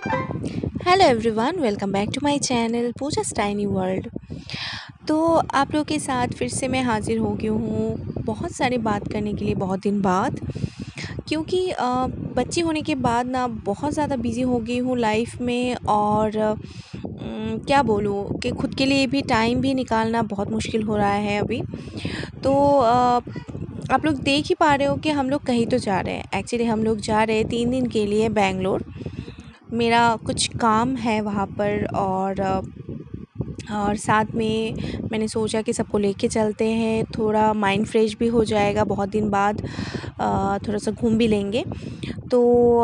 Hello everyone, welcome back to my channel Pooja's tiny world. तो आप लोगों के साथ फिर से मैं हाज़िर हो गई हूँ बहुत सारी बात करने के लिए बहुत दिन बाद। क्योंकि बच्ची होने के बाद ना बहुत ज़्यादा बिज़ी हो गई हूँ लाइफ में। और क्या बोलूँ कि खुद के लिए भी टाइम भी निकालना बहुत मुश्किल हो रहा है अभी। तो आप लोग देख ही पा रहे हो कि हम लोग कहीं तो जा रहे हैं। एक्चुअली हम लोग जा रहे हैं 3 दिन के लिए बेंगलोर। मेरा कुछ काम है वहाँ पर। और साथ में मैंने सोचा कि सबको लेके चलते हैं, थोड़ा माइंड फ्रेश भी हो जाएगा बहुत दिन बाद। थोड़ा सा घूम भी लेंगे। तो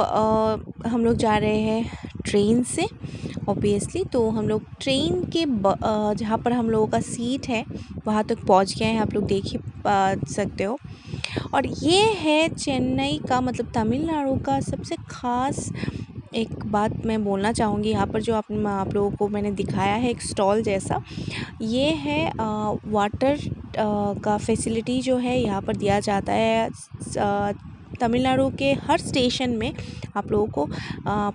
हम लोग जा रहे हैं ट्रेन से ऑब्वियसली। तो हम लोग ट्रेन के जहाँ पर हम लोगों का सीट है वहाँ तक पहुँच गए हैं, आप लोग देख ही सकते हो। और ये है चेन्नई का, मतलब तमिलनाडु का सबसे ख़ास एक बात मैं बोलना चाहूँगी। यहाँ पर जो आप लोगों को मैंने दिखाया है एक स्टॉल जैसा, ये है वाटर का फैसिलिटी जो है यहाँ पर दिया जाता है। तमिलनाडु के हर स्टेशन में आप लोगों को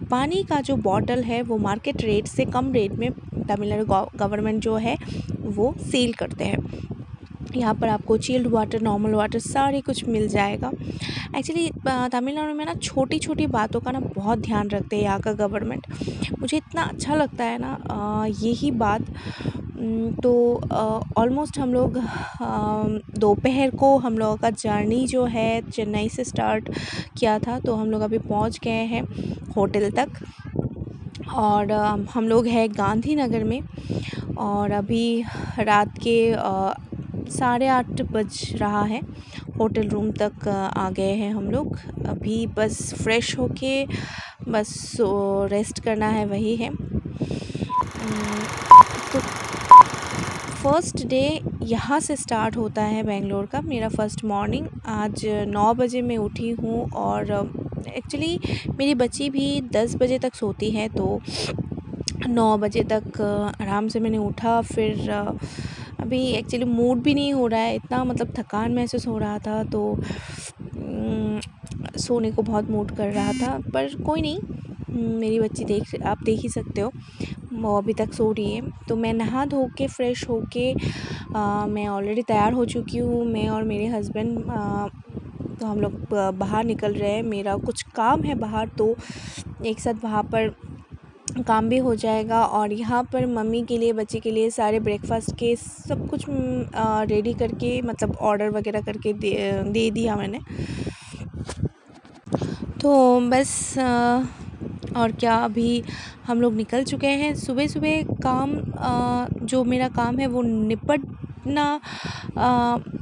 पानी का जो बॉटल है वो मार्केट रेट से कम रेट में तमिलनाडु गवर्नमेंट जो है वो सेल करते हैं। यहाँ पर आपको चिल्ड वाटर, नॉर्मल वाटर सारे कुछ मिल जाएगा। एक्चुअली तमिलनाडु में ना छोटी छोटी बातों का ना बहुत ध्यान रखते हैं यहाँ का गवर्नमेंट। मुझे इतना अच्छा लगता है ना यही बात। तो ऑलमोस्ट हम लोग दोपहर को हम लोगों का जर्नी जो है चेन्नई से स्टार्ट किया था। तो हम लोग अभी पहुँच गए हैं होटल तक। और हम लोग हैं गांधीनगर में। और अभी रात के 8:30 बज रहा है। होटल रूम तक आ गए हैं हम लोग। अभी बस फ्रेश होके बस रेस्ट करना है, वही है। तो फर्स्ट डे यहाँ से स्टार्ट होता है बेंगलोर का। मेरा फ़र्स्ट मॉर्निंग आज 9 बजे मैं उठी हूँ। और एक्चुअली मेरी बच्ची भी 10 बजे तक सोती है, तो 9 बजे तक आराम से मैंने उठा। फिर अभी एक्चुअली मूड भी नहीं हो रहा है, इतना मतलब थकान महसूस हो रहा था। तो सोने को बहुत मूड कर रहा था, पर कोई नहीं। मेरी बच्ची आप देख ही सकते हो, वो अभी तक सो रही है। तो मैं नहा धो के फ्रेश हो के मैं ऑलरेडी तैयार हो चुकी हूँ, मैं और मेरे हस्बैंड। तो हम लोग बाहर निकल रहे हैं, मेरा कुछ काम है बाहर, तो एक साथ वहाँ पर काम भी हो जाएगा। और यहाँ पर मम्मी के लिए, बच्चे के लिए सारे ब्रेकफास्ट के सब कुछ रेडी करके, मतलब ऑर्डर वगैरह करके दे दिया मैंने। तो बस और क्या, अभी हम लोग निकल चुके हैं। सुबह सुबह काम जो मेरा काम है वो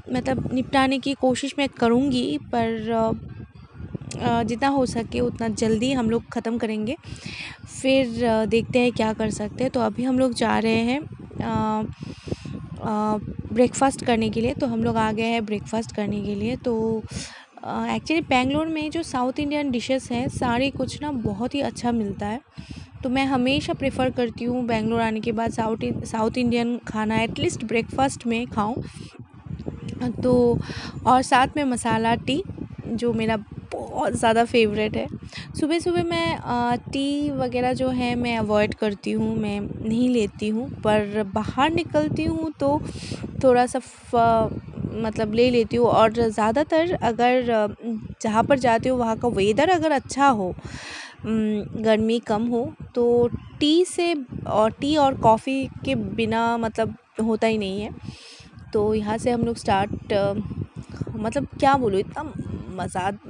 मतलब निपटाने की कोशिश मैं करूँगी, पर जितना हो सके उतना जल्दी हम लोग ख़त्म करेंगे। फिर देखते हैं क्या कर सकते हैं। तो अभी हम लोग जा रहे हैं ब्रेकफ़ास्ट करने के लिए। तो हम लोग आ गए हैं ब्रेकफ़ास्ट करने के लिए। तो एक्चुअली बेंगलोर में जो साउथ इंडियन डिशेस हैं सारे कुछ ना बहुत ही अच्छा मिलता है। तो मैं हमेशा प्रेफर करती हूँ बेंगलोर आने के बाद साउथ इंडियन खाना एटलीस्ट ब्रेकफ़ास्ट में खाऊं। तो और साथ में मसाला टी, जो मेरा बहुत ज़्यादा फेवरेट है। सुबह सुबह मैं टी वगैरह जो है मैं अवॉइड करती हूँ, मैं नहीं लेती हूँ। पर बाहर निकलती हूँ तो थोड़ा सा मतलब ले लेती हूँ। और ज़्यादातर अगर जहाँ पर जाती हूँ वहाँ का वेदर अगर अच्छा हो, गर्मी कम हो, तो टी और कॉफ़ी के बिना मतलब होता ही नहीं है। तो यहाँ से हम लोग स्टार्ट, मतलब क्या बोलूँ, इतना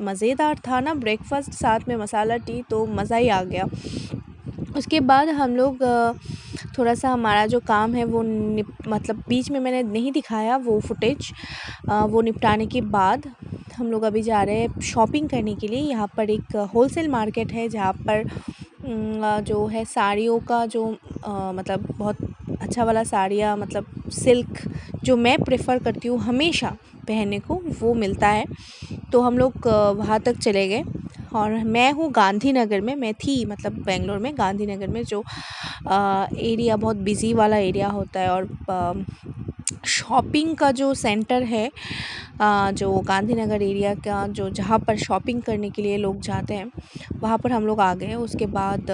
मज़ेदार था ना ब्रेकफ़ास्ट साथ में मसाला टी, तो मज़ा ही आ गया। उसके बाद हम लोग थोड़ा सा हमारा जो काम है वो मतलब बीच में मैंने नहीं दिखाया वो फुटेज। वो निपटाने के बाद हम लोग अभी जा रहे हैं शॉपिंग करने के लिए। यहाँ पर एक होलसेल मार्केट है जहाँ पर जो है साड़ियों का जो मतलब बहुत अच्छा वाला साड़ियाँ, मतलब सिल्क जो मैं प्रेफर करती हूँ हमेशा पहनने को, वो मिलता है। तो हम लोग वहाँ तक चले गए। और मैं हूँ गांधीनगर में, मैं थी मतलब बेंगलोर में गांधीनगर में, जो एरिया बहुत बिज़ी वाला एरिया होता है। और शॉपिंग का जो सेंटर है जो गांधीनगर एरिया का जो जहाँ पर शॉपिंग करने के लिए लोग जाते हैं वहाँ पर हम लोग आ गए। उसके बाद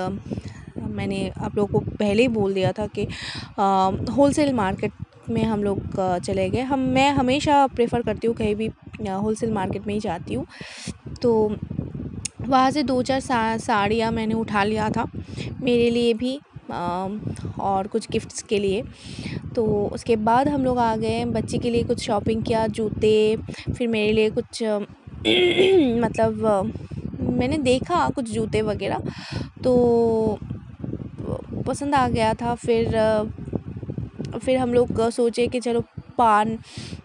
मैंने आप लोगों को पहले ही बोल दिया था कि होलसेल मार्केट में हम लोग चले गए। मैं हमेशा प्रेफर करती हूँ कहीं भी होलसेल मार्केट में ही जाती हूँ। तो वहाँ से 2-4 साड़ियाँ मैंने उठा लिया था मेरे लिए भी और कुछ गिफ्ट्स के लिए। तो उसके बाद हम लोग आ गए, बच्चे के लिए कुछ शॉपिंग किया, जूते, फिर मेरे लिए कुछ मतलब मैंने देखा कुछ जूते वगैरह तो पसंद आ गया था। फिर हम लोग सोचे कि चलो पान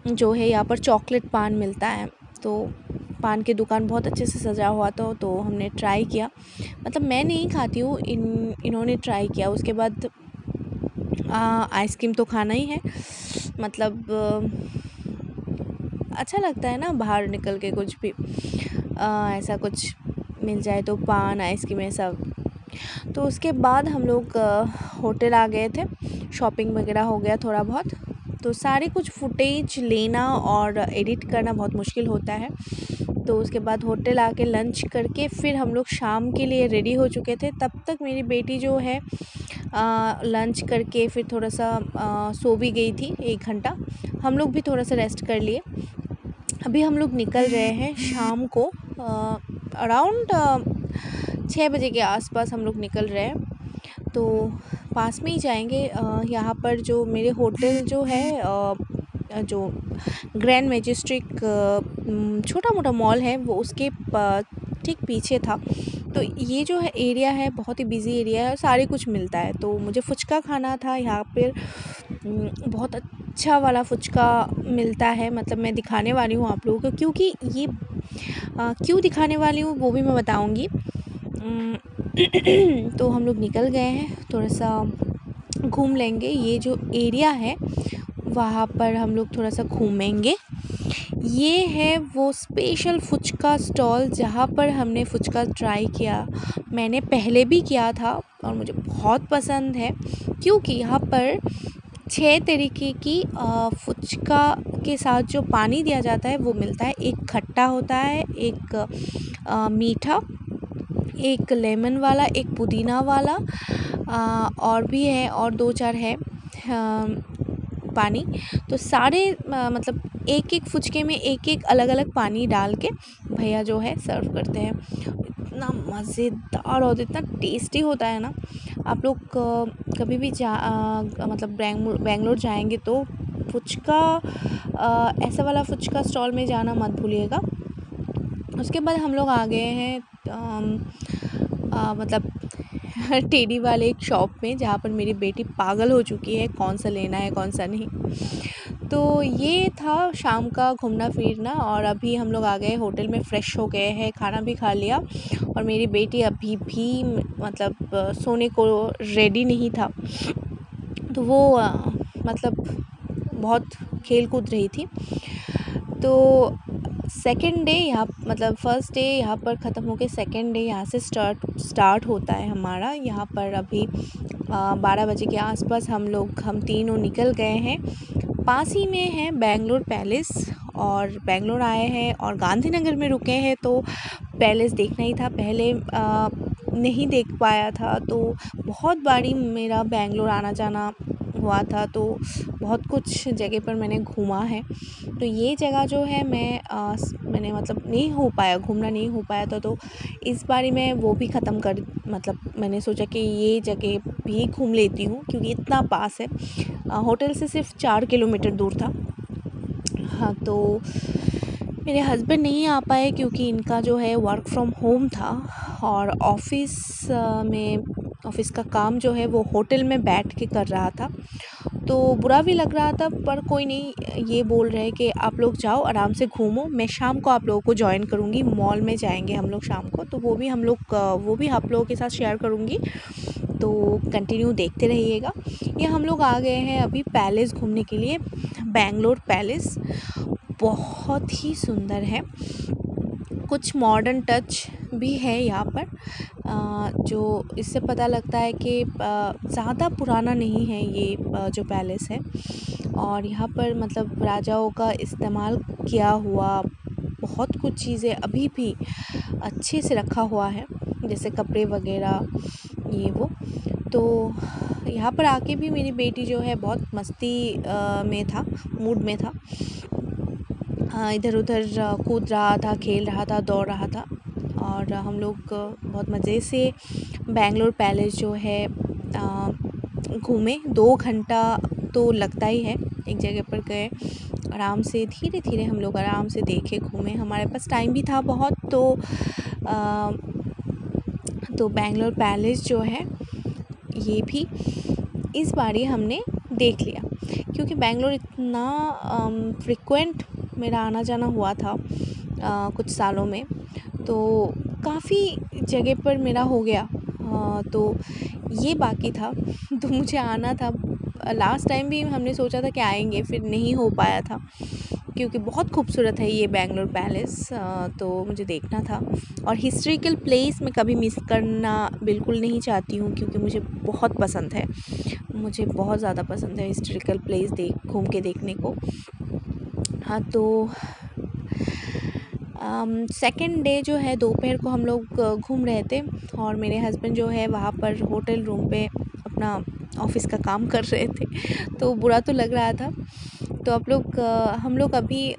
जो है यहाँ पर चॉकलेट पान मिलता है, तो पान की दुकान बहुत अच्छे से सजा हुआ था तो हमने ट्राई किया। मतलब मैं नहीं खाती हूँ, इन्होंने ट्राई किया। उसके बाद आइसक्रीम तो खाना ही है, मतलब अच्छा लगता है ना बाहर निकल के कुछ भी ऐसा कुछ मिल जाए तो पान आइसक्रीम ऐसा। तो उसके बाद हम लोग होटल आ गए थे, शॉपिंग वगैरह हो गया थोड़ा बहुत। तो सारे कुछ फुटेज लेना और एडिट करना बहुत मुश्किल होता है। तो उसके बाद होटल आके लंच करके फिर हम लोग शाम के लिए रेडी हो चुके थे। तब तक मेरी बेटी जो है लंच करके फिर थोड़ा सा सो भी गई थी 1 घंटा। हम लोग भी थोड़ा सा रेस्ट कर लिए। अभी हम लोग निकल रहे हैं शाम को अराउंड 6 बजे के आसपास हम लोग निकल रहे हैं। तो पास में ही जाएंगे। यहाँ पर जो मेरे होटल जो है जो ग्रैंड मैजेस्टिक छोटा मोटा मॉल है वो उसके ठीक पीछे था। तो ये जो है एरिया है बहुत ही बिजी एरिया है और सारे कुछ मिलता है। तो मुझे फुचका खाना था यहाँ पर। बहुत अच्छा वाला फुचका मिलता है, मतलब मैं दिखाने वाली हूँ आप लोगों को, क्योंकि ये क्यों दिखाने वाली हूँ वो भी मैं बताऊँगी। तो हम लोग निकल गए हैं, थोड़ा सा घूम लेंगे। ये जो एरिया है वहाँ पर हम लोग थोड़ा सा घूमेंगे। ये है वो स्पेशल फुचका स्टॉल जहाँ पर हमने फुचका ट्राई किया। मैंने पहले भी किया था और मुझे बहुत पसंद है, क्योंकि यहाँ पर 6 तरीके की फुचका के साथ जो पानी दिया जाता है वो मिलता है। एक खट्टा होता है, एक मीठा, एक लेमन वाला, एक पुदीना वाला और भी है और 2-4 है पानी। तो सारे मतलब एक फुचके में एक अलग अलग पानी डाल के भैया जो है सर्व करते हैं। इतना मज़ेदार और इतना टेस्टी होता है ना। आप लोग कभी भी मतलब बेंगलोर जाएंगे तो फुचका ऐसा वाला फुचका स्टॉल में जाना मत भूलिएगा। उसके बाद हम लोग आ गए हैं मतलब टेडी वाले एक शॉप में, जहाँ पर मेरी बेटी पागल हो चुकी है कौन सा लेना है कौन सा नहीं। तो ये था शाम का घूमना फिरना और अभी हम लोग आ गए होटल में, फ्रेश हो गए हैं, खाना भी खा लिया और मेरी बेटी अभी भी मतलब सोने को रेडी नहीं था। तो वो मतलब बहुत खेल कूद रही थी। तो सेकेंड डे यहाँ मतलब फ़र्स्ट डे यहाँ पर ख़त्म हो के सेकेंड डे यहाँ से स्टार्ट होता है हमारा। यहाँ पर अभी 12 बजे के आसपास हम तीनों निकल गए हैं। पास ही में है बेंगलोर पैलेस और बेंगलोर आए हैं और गांधीनगर में रुके हैं तो पैलेस देखना ही था। पहले नहीं देख पाया था, तो बहुत बारी मेरा बेंगलोर आना जाना हुआ था, तो बहुत कुछ जगह पर मैंने घूमा है। तो ये जगह जो है मैंने मतलब नहीं हो पाया, घूमना नहीं हो पाया था, तो इस बारी मैं वो भी ख़त्म कर मतलब मैंने सोचा कि ये जगह भी घूम लेती हूँ, क्योंकि इतना पास है। होटल से सिर्फ 4 किलोमीटर दूर था। हाँ, तो मेरे हस्बैंड नहीं आ पाए क्योंकि इनका जो है वर्क फ्रॉम होम था और ऑफ़िस का काम जो है वो होटल में बैठ के कर रहा था। तो बुरा भी लग रहा था, पर कोई नहीं, ये बोल रहे कि आप लोग जाओ आराम से घूमो, मैं शाम को आप लोगों को जॉइन करूँगी, मॉल में जाएंगे हम लोग शाम को, तो वो भी आप लोगों के साथ शेयर करूँगी, तो कंटिन्यू देखते रहिएगा। ये हम लोग आ गए हैं अभी पैलेस घूमने के लिए। बेंगलोर पैलेस बहुत ही सुंदर है, कुछ मॉडर्न टच भी है यहाँ पर, जो इससे पता लगता है कि ज़्यादा पुराना नहीं है ये जो पैलेस है। और यहाँ पर मतलब राजाओं का इस्तेमाल किया हुआ बहुत कुछ चीज़ें अभी भी अच्छे से रखा हुआ है, जैसे कपड़े वगैरह ये वो। तो यहाँ पर आके भी मेरी बेटी जो है बहुत मस्ती में था, मूड में था। इधर उधर कूद रहा था, खेल रहा था, दौड़ रहा था। और हम लोग बहुत मज़े से बेंगलोर पैलेस जो है घूमे। 2 घंटा तो लगता ही है, एक जगह पर गए, आराम से धीरे धीरे हम लोग आराम से देखे, घूमे। हमारे पास टाइम भी था बहुत, तो बेंगलोर पैलेस जो है ये भी इस बार ही हमने देख लिया, क्योंकि बेंगलोर इतना फ्रिक्वेंट मेरा आना जाना हुआ था कुछ सालों में, तो काफ़ी जगह पर मेरा हो गया। तो ये बाकी था तो मुझे आना था। लास्ट टाइम भी हमने सोचा था कि आएंगे, फिर नहीं हो पाया था, क्योंकि बहुत खूबसूरत है ये बेंगलोर पैलेस, तो मुझे देखना था। और हिस्ट्रिकल प्लेस मैं कभी मिस करना बिल्कुल नहीं चाहती हूँ, क्योंकि मुझे बहुत पसंद है, मुझे बहुत ज़्यादा पसंद है हिस्ट्रिकल प्लेस घूम के देखने को। हाँ, तो सेकंड डे जो है दोपहर को हम लोग घूम रहे थे, और मेरे हस्बैंड जो है वहाँ पर होटल रूम पे अपना ऑफिस का काम कर रहे थे, तो बुरा तो लग रहा था। तो हम लोग अभी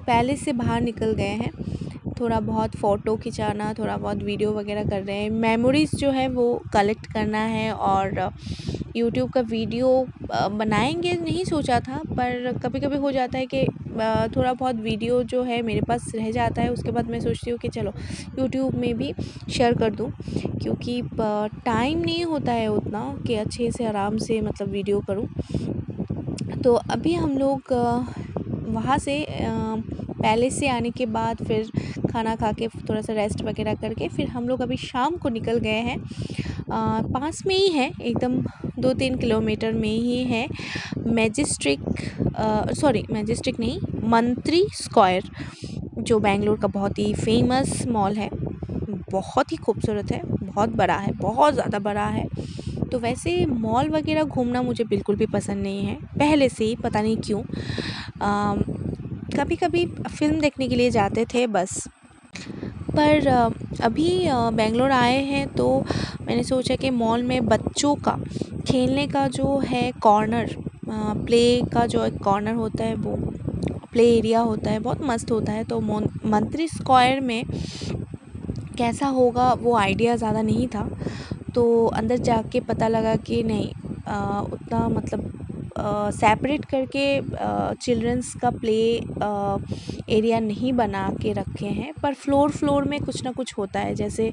पैलेस से बाहर निकल गए हैं, थोड़ा बहुत फ़ोटो खिंचाना, थोड़ा बहुत वीडियो वगैरह कर रहे हैं, मेमोरीज़ जो है वो कलेक्ट करना है। और यूट्यूब का वीडियो बनाएंगे नहीं सोचा था, पर कभी कभी हो जाता है कि थोड़ा बहुत वीडियो जो है मेरे पास रह जाता है, उसके बाद मैं सोचती हूँ कि चलो यूट्यूब में भी शेयर कर दूँ, क्योंकि टाइम नहीं होता है उतना कि अच्छे से आराम से मतलब वीडियो करूँ। तो अभी हम लोग वहाँ से पैलेस से आने के बाद फिर खाना खा के थोड़ा सा रेस्ट वगैरह करके फिर हम लोग अभी शाम को निकल गए हैं। पास में ही है, एकदम 2-3 किलोमीटर में ही है मैजेस्टिक नहीं, मंत्री स्क्वायर, जो बेंगलोर का बहुत ही फेमस मॉल है। बहुत ही खूबसूरत है, बहुत बड़ा है, बहुत ज़्यादा बड़ा है। तो वैसे मॉल वगैरह घूमना मुझे बिल्कुल भी पसंद नहीं है, पहले से ही, पता नहीं क्यों। कभी कभी फ़िल्म देखने के लिए जाते थे बस। पर अभी बेंगलोर आए हैं तो मैंने सोचा कि मॉल में बच्चों का खेलने का जो है कॉर्नर, प्ले का जो एक कॉर्नर होता है, वो प्ले एरिया होता है, बहुत मस्त होता है। तो मंत्री स्क्वायर में कैसा होगा वो आइडिया ज़्यादा नहीं था, तो अंदर जाके पता लगा कि नहीं, उतना मतलब सेपरेट करके चिल्ड्रंस का प्ले एरिया नहीं बना के रखे हैं, पर फ्लोर में कुछ ना कुछ होता है, जैसे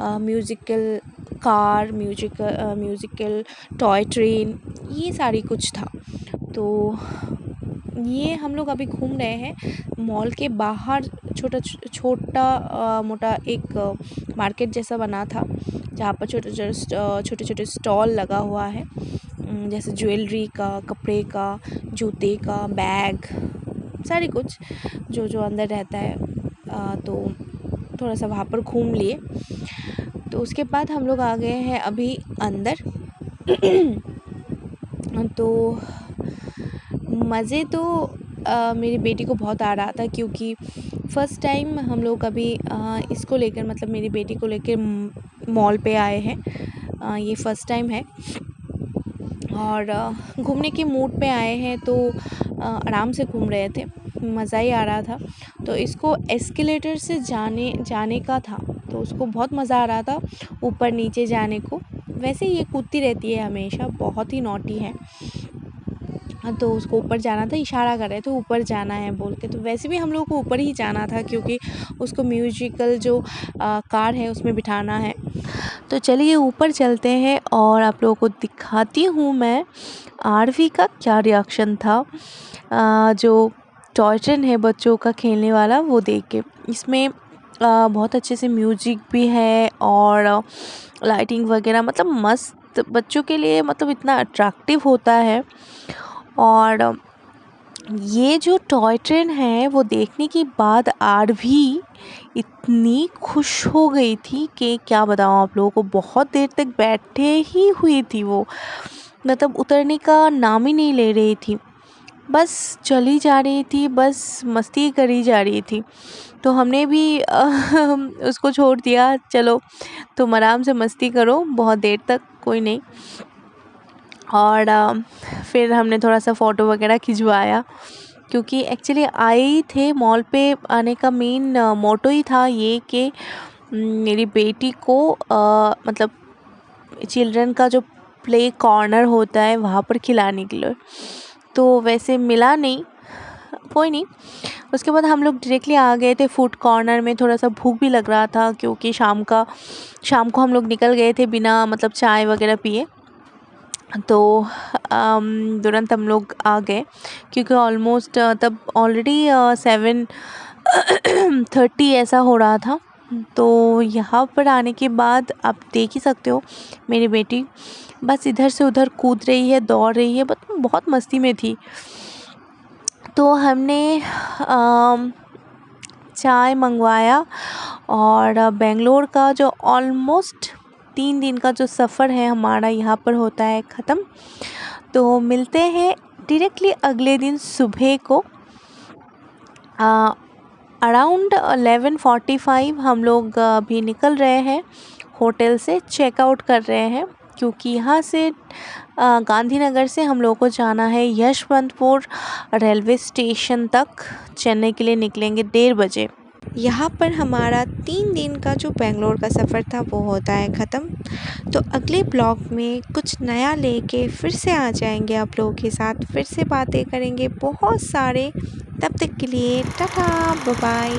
musical car, musical toy train, ये सारी कुछ था। तो ये हम लोग अभी घूम रहे हैं मॉल के बाहर। छोटा मोटा एक मार्केट जैसा बना था, जहाँ पर छोटे छोटे स्टॉल लगा हुआ है, जैसे ज्वेलरी का, कपड़े का, जूते का, बैग, सारी कुछ जो जो अंदर रहता है। तो थोड़ा सा वहाँ पर घूम लिए, तो उसके बाद हम लोग आ गए हैं अभी अंदर। तो मज़े तो मेरी बेटी को बहुत आ रहा था, क्योंकि फ़र्स्ट टाइम हम लोग अभी इसको लेकर, मतलब मेरी बेटी को लेकर मॉल पे आए हैं। ये फ़र्स्ट टाइम है, और घूमने के मूड पे आए हैं, तो आराम से घूम रहे थे, मज़ा ही आ रहा था। तो इसको एस्केलेटर से जाने का था, तो उसको बहुत मज़ा आ रहा था ऊपर नीचे जाने को। वैसे ये कूदती रहती है हमेशा, बहुत ही नॉटी है। तो उसको ऊपर जाना था, इशारा कर रहे थे ऊपर जाना है बोल के। तो वैसे भी हम लोग को ऊपर ही जाना था, क्योंकि उसको म्यूजिकल जो कार है उसमें बिठाना है। तो चलिए ऊपर चलते हैं और आप लोगों को दिखाती हूँ मैं आरवी का क्या रिएक्शन था। जो टॉय ट्रेन है बच्चों का खेलने वाला, वो देख के। इसमें बहुत अच्छे से म्यूजिक भी है और लाइटिंग वगैरह, मतलब मस्त, बच्चों के लिए मतलब इतना अट्रैक्टिव होता है। और ये जो टॉय ट्रेन है वो देखने के बाद आरवी इतनी खुश हो गई थी कि क्या बताऊँ आप लोगों को, बहुत देर तक बैठे ही हुई थी वो। मतलब उतरने का नाम ही नहीं ले रही थी, बस चली जा रही थी, बस मस्ती करी जा रही थी। तो हमने भी उसको छोड़ दिया, चलो तुम आराम से मस्ती करो बहुत देर तक, कोई नहीं। और फिर हमने थोड़ा सा फ़ोटो वगैरह खिंचवाया, क्योंकि एक्चुअली आए ही थे मॉल पे। आने का मेन मोटो ही था ये कि मेरी बेटी को मतलब चिल्ड्रन का जो प्ले कॉर्नर होता है वहाँ पर खिलाने के लिए। तो वैसे मिला नहीं, कोई नहीं। उसके बाद हम लोग डायरेक्टली आ गए थे फूड कॉर्नर में। थोड़ा सा भूख भी लग रहा था, क्योंकि शाम को हम लोग निकल गए थे बिना मतलब चाय वगैरह पिए। तो तुरंत हम लोग आ गए, क्योंकि ऑलमोस्ट तब ऑलरेडी 7:30 ऐसा हो रहा था। तो यहाँ पर आने के बाद आप देख ही सकते हो मेरी बेटी बस इधर से उधर कूद रही है, दौड़ रही है, बस बहुत मस्ती में थी। तो हमने चाय मंगवाया, और बेंगलोर का जो ऑलमोस्ट 3 दिन का जो सफ़र है हमारा यहाँ पर होता है ख़त्म। तो मिलते हैं डायरेक्टली अगले दिन सुबह को। अराउंड 11:45 हम लोग अभी निकल रहे हैं होटल से, चेकआउट कर रहे हैं, क्योंकि यहाँ से गांधीनगर से हम लोगों को जाना है यशवंतपुर रेलवे स्टेशन तक। चेन्नई के लिए निकलेंगे 1:30 बजे। यहाँ पर हमारा 3 दिन का जो बेंगलोर का सफ़र था वो होता है ख़त्म। तो अगले ब्लॉग में कुछ नया लेके फिर से आ जाएंगे आप लोगों के साथ, फिर से बातें करेंगे बहुत सारे। तब तक के लिए टाटा, बाय बाय।